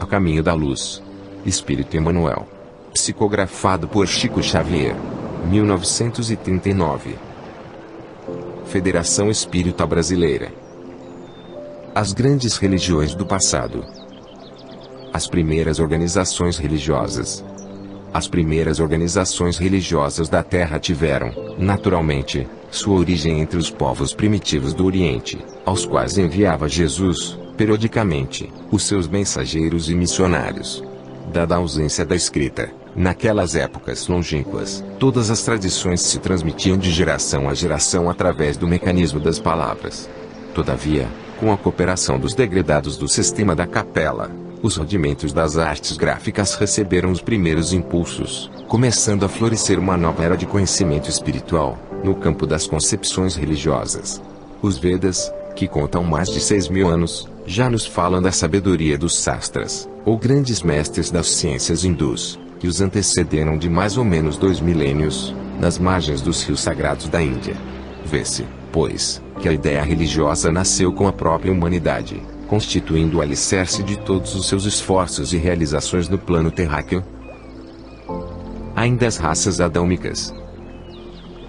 Caminho da Luz. Espírito Emmanuel. Psicografado por Chico Xavier. 1939. Federação Espírita Brasileira. As grandes religiões do passado. As primeiras organizações religiosas. As primeiras organizações religiosas da Terra tiveram, naturalmente, sua origem entre os povos primitivos do Oriente, aos quais enviava Jesus, periodicamente, os seus mensageiros e missionários. Dada a ausência da escrita, naquelas épocas longínquas, todas as tradições se transmitiam de geração a geração através do mecanismo das palavras. Todavia, com a cooperação dos degredados do sistema da capela, os rudimentos das artes gráficas receberam os primeiros impulsos, começando a florescer uma nova era de conhecimento espiritual, no campo das concepções religiosas. Os Vedas, que contam mais de 6.000 anos, já nos falam da sabedoria dos Sastras, ou grandes mestres das ciências hindus, que os antecederam de mais ou menos 2 milênios, nas margens dos rios sagrados da Índia. Vê-se, pois, que a ideia religiosa nasceu com a própria humanidade, constituindo o alicerce de todos os seus esforços e realizações no plano terráqueo. Ainda as raças adâmicas.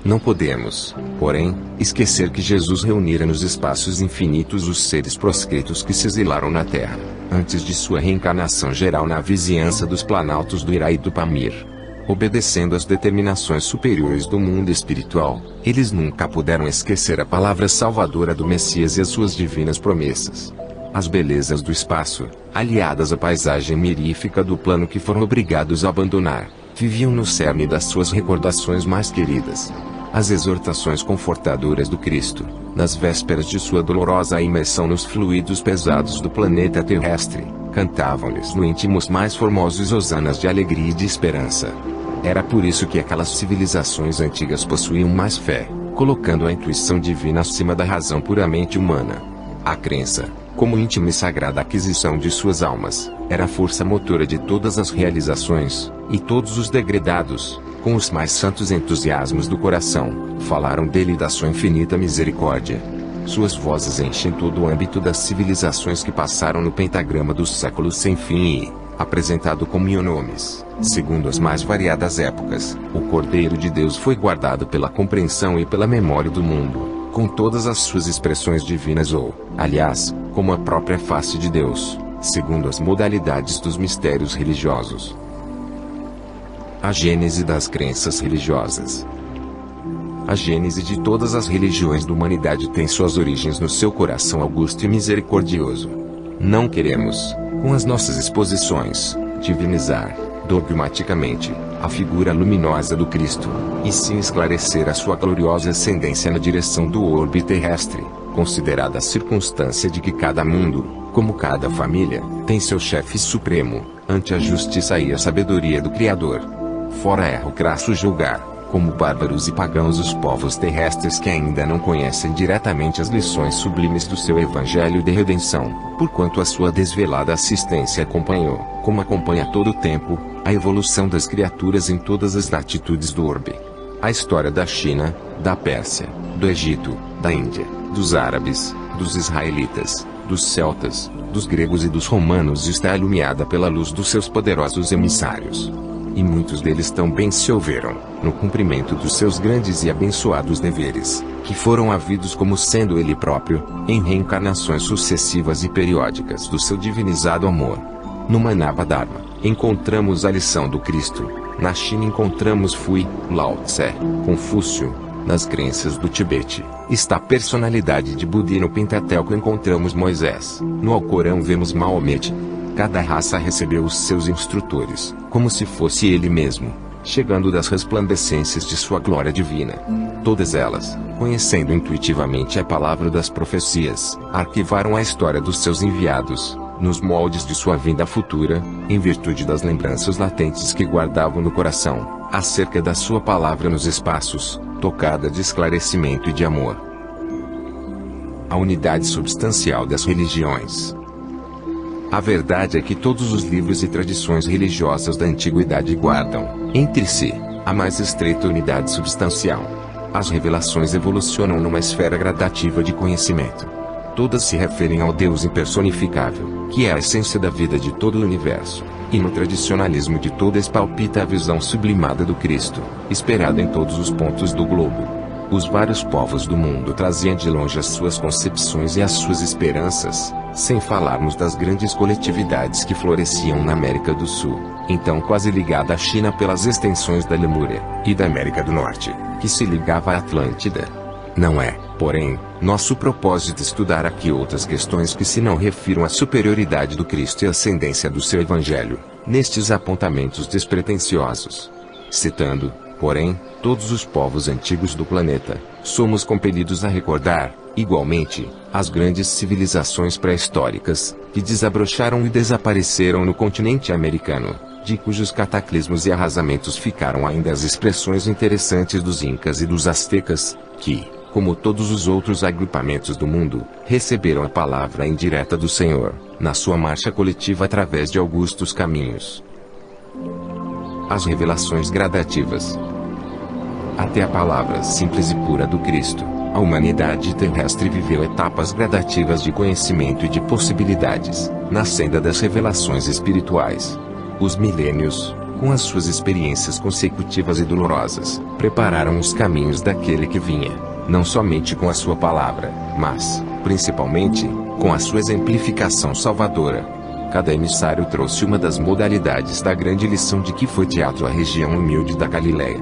Não podemos, porém, esquecer que Jesus reunira nos espaços infinitos os seres proscritos que se exilaram na Terra, antes de sua reencarnação geral na vizinhança dos planaltos do Ira e do Pamir. Obedecendo às determinações superiores do mundo espiritual, eles nunca puderam esquecer a palavra salvadora do Messias e as suas divinas promessas. As belezas do espaço, aliadas à paisagem mirífica do plano que foram obrigados a abandonar, viviam no cerne das suas recordações mais queridas. As exortações confortadoras do Cristo, nas vésperas de sua dolorosa imersão nos fluidos pesados do planeta terrestre, cantavam-lhes no íntimo os mais formosos hosanas de alegria e de esperança. Era por isso que aquelas civilizações antigas possuíam mais fé, colocando a intuição divina acima da razão puramente humana. A crença, como íntima e sagrada aquisição de suas almas, era a força motora de todas as realizações, e todos os degredados, com os mais santos entusiasmos do coração, falaram dele e da sua infinita misericórdia. Suas vozes enchem todo o âmbito das civilizações que passaram no pentagrama dos séculos sem fim e, apresentado como ionomes, segundo as mais variadas épocas, o Cordeiro de Deus foi guardado pela compreensão e pela memória do mundo, com todas as suas expressões divinas ou, aliás, como a própria face de Deus, segundo as modalidades dos mistérios religiosos. A gênese das crenças religiosas. A gênese de todas as religiões da humanidade tem suas origens no seu coração augusto e misericordioso. Não queremos, com as nossas exposições, divinizar, dogmaticamente, a figura luminosa do Cristo, e sim esclarecer a sua gloriosa ascendência na direção do orbe terrestre, considerada a circunstância de que cada mundo, como cada família, tem seu chefe supremo, ante a justiça e a sabedoria do Criador. Fora é o crasso julgar, como bárbaros e pagãos os povos terrestres que ainda não conhecem diretamente as lições sublimes do seu evangelho de redenção, porquanto a sua desvelada assistência acompanhou, como acompanha todo o tempo, a evolução das criaturas em todas as latitudes do orbe. A história da China, da Pérsia, do Egito, da Índia, dos árabes, dos israelitas, dos celtas, dos gregos e dos romanos está iluminada pela luz dos seus poderosos emissários. E muitos deles também se houveram, no cumprimento dos seus grandes e abençoados deveres, que foram havidos como sendo ele próprio, em reencarnações sucessivas e periódicas do seu divinizado amor. No Manabhadharma, encontramos a lição do Cristo. Na China encontramos Fui, Lao Tse, Confúcio. Nas crenças do Tibete, está a personalidade de Buda e no Pentateuco encontramos Moisés. No Alcorão vemos Maomete. Cada raça recebeu os seus instrutores, como se fosse ele mesmo, chegando das resplandecências de sua glória divina. Todas elas, conhecendo intuitivamente a palavra das profecias, arquivaram a história dos seus enviados, nos moldes de sua vinda futura, em virtude das lembranças latentes que guardavam no coração, acerca da sua palavra nos espaços, tocada de esclarecimento e de amor. A unidade substancial das religiões. A verdade é que todos os livros e tradições religiosas da antiguidade guardam, entre si, a mais estreita unidade substancial. As revelações evolucionam numa esfera gradativa de conhecimento. Todas se referem ao Deus impersonificável, que é a essência da vida de todo o universo. E no tradicionalismo de todas palpita a visão sublimada do Cristo, esperada em todos os pontos do globo. Os vários povos do mundo traziam de longe as suas concepções e as suas esperanças, sem falarmos das grandes coletividades que floresciam na América do Sul, então quase ligada à China pelas extensões da Lemúria, e da América do Norte, que se ligava à Atlântida. Não é, porém, nosso propósito estudar aqui outras questões que se não refiram à superioridade do Cristo e à ascendência do seu Evangelho, nestes apontamentos despretensiosos. Citando, porém, todos os povos antigos do planeta, somos compelidos a recordar, igualmente, as grandes civilizações pré-históricas, que desabrocharam e desapareceram no continente americano, de cujos cataclismos e arrasamentos ficaram ainda as expressões interessantes dos Incas e dos Aztecas, que, como todos os outros agrupamentos do mundo, receberam a palavra indireta do Senhor, na sua marcha coletiva através de augustos caminhos. As revelações gradativas. Até a palavra simples e pura do Cristo, a humanidade terrestre viveu etapas gradativas de conhecimento e de possibilidades, na senda das revelações espirituais. Os milênios, com as suas experiências consecutivas e dolorosas, prepararam os caminhos daquele que vinha, não somente com a sua palavra, mas, principalmente, com a sua exemplificação salvadora. Cada emissário trouxe uma das modalidades da grande lição de que foi teatro a região humilde da Galileia.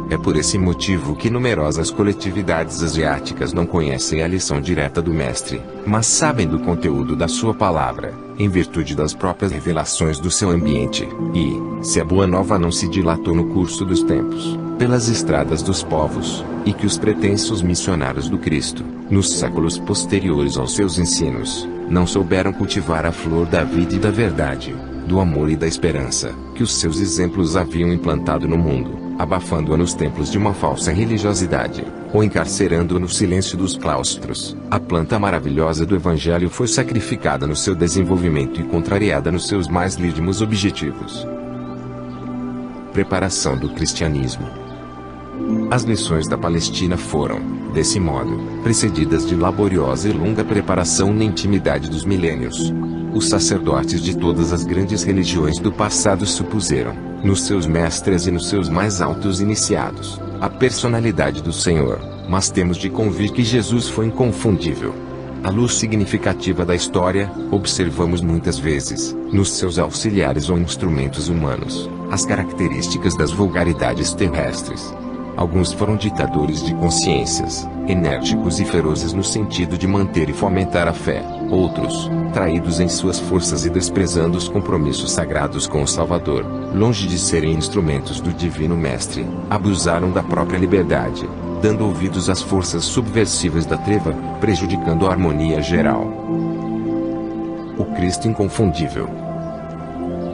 É por esse motivo que numerosas coletividades asiáticas não conhecem a lição direta do Mestre, mas sabem do conteúdo da sua palavra, em virtude das próprias revelações do seu ambiente, e, se a Boa Nova não se dilatou no curso dos tempos, pelas estradas dos povos, e que os pretensos missionários do Cristo, nos séculos posteriores aos seus ensinos, não souberam cultivar a flor da vida e da verdade, do amor e da esperança, que os seus exemplos haviam implantado no mundo, abafando-a nos templos de uma falsa religiosidade, ou encarcerando-a no silêncio dos claustros, a planta maravilhosa do Evangelho foi sacrificada no seu desenvolvimento e contrariada nos seus mais lídimos objetivos. Preparação do cristianismo. As lições da Palestina foram, desse modo, precedidas de laboriosa e longa preparação na intimidade dos milênios. Os sacerdotes de todas as grandes religiões do passado supuseram, nos seus mestres e nos seus mais altos iniciados, a personalidade do Senhor, mas temos de convir que Jesus foi inconfundível. A luz significativa da história, observamos muitas vezes, nos seus auxiliares ou instrumentos humanos, as características das vulgaridades terrestres. Alguns foram ditadores de consciências, enérgicos e ferozes no sentido de manter e fomentar a fé. Outros, traídos em suas forças e desprezando os compromissos sagrados com o Salvador, longe de serem instrumentos do Divino Mestre, abusaram da própria liberdade, dando ouvidos às forças subversivas da treva, prejudicando a harmonia geral. O Cristo inconfundível.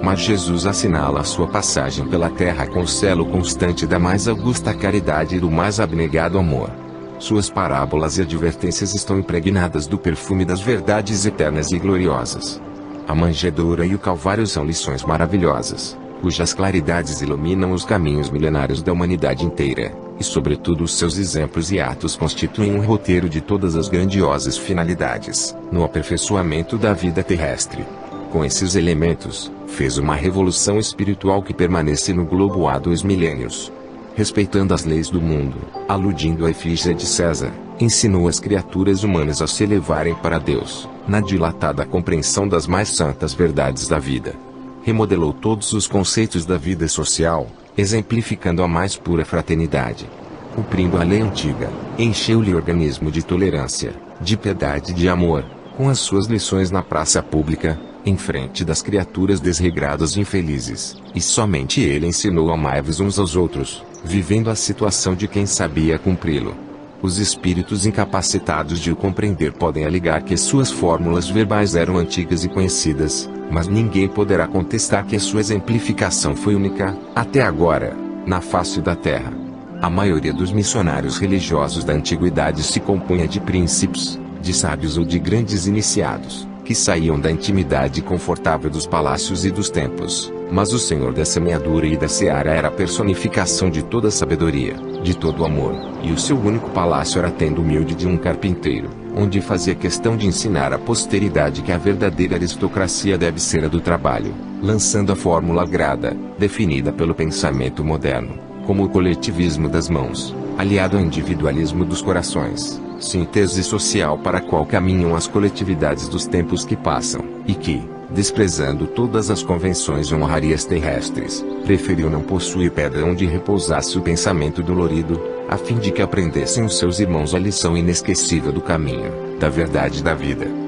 Mas Jesus assinala a sua passagem pela terra com o selo constante da mais augusta caridade e do mais abnegado amor. Suas parábolas e advertências estão impregnadas do perfume das verdades eternas e gloriosas. A manjedoura e o Calvário são lições maravilhosas, cujas claridades iluminam os caminhos milenários da humanidade inteira, e sobretudo os seus exemplos e atos constituem um roteiro de todas as grandiosas finalidades, no aperfeiçoamento da vida terrestre. Com esses elementos, fez uma revolução espiritual que permanece no globo há 2 milênios. Respeitando as leis do mundo, aludindo à efígie de César, ensinou as criaturas humanas a se elevarem para Deus, na dilatada compreensão das mais santas verdades da vida. Remodelou todos os conceitos da vida social, exemplificando a mais pura fraternidade. Cumprindo a lei antiga, encheu-lhe o organismo de tolerância, de piedade e de amor, com as suas lições na praça pública, em frente das criaturas desregradas e infelizes, e somente ele ensinou: amai-vos uns aos outros, vivendo a situação de quem sabia cumpri-lo. Os espíritos incapacitados de o compreender podem alegar que suas fórmulas verbais eram antigas e conhecidas, mas ninguém poderá contestar que a sua exemplificação foi única, até agora, na face da terra. A maioria dos missionários religiosos da antiguidade se compunha de príncipes, de sábios ou de grandes iniciados, que saíam da intimidade confortável dos palácios e dos templos, mas o Senhor da semeadura e da seara era a personificação de toda a sabedoria, de todo o amor, e o seu único palácio era a tenda humilde de um carpinteiro. onde fazia questão de ensinar à posteridade que a verdadeira aristocracia deve ser a do trabalho, lançando a fórmula agrada, definida pelo pensamento moderno, como o coletivismo das mãos, aliado ao individualismo dos corações, síntese social para a qual caminham as coletividades dos tempos que passam, e que, desprezando todas as convenções e honrarias terrestres, preferiu não possuir pedra onde repousasse o pensamento dolorido, a fim de que aprendessem os seus irmãos a lição inesquecível do caminho, da verdade e da vida.